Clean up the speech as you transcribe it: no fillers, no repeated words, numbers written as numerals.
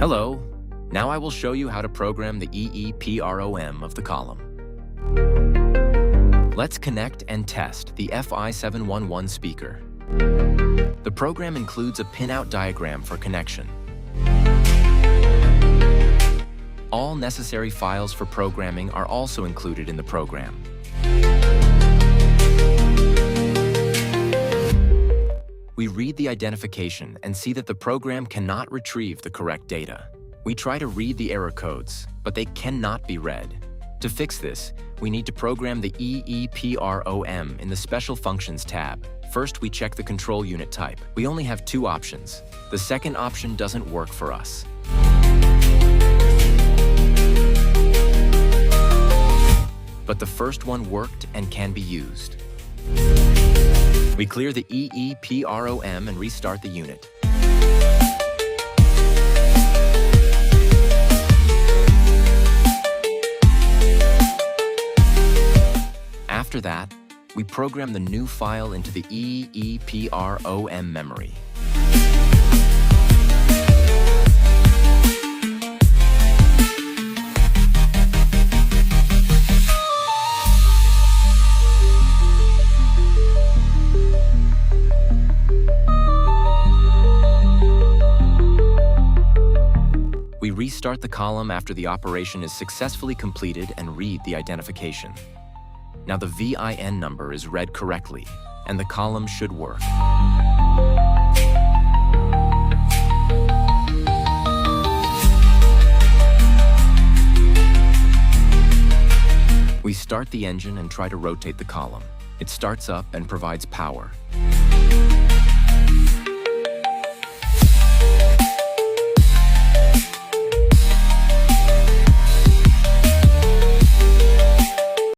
Hello. Now I will show you how to program the EEPROM of the column. Let's connect and test the FI711 speaker. The program includes a pinout diagram for connection. All necessary files for programming are also included in the program. We read the identification and see that the program cannot retrieve the correct data. We try to read the error codes, but they cannot be read. To fix this, we need to program the EEPROM in the Special Functions tab. First, we check the control unit type. We only have two options. The second option doesn't work for us. But the first one worked and can be used. We clear the EEPROM and restart the unit. After that, we program the new file into the EEPROM memory. We restart the column after the operation is successfully completed and read the identification. Now the VIN number is read correctly, and the column should work. We start the engine and try to rotate the column. It starts up and provides power.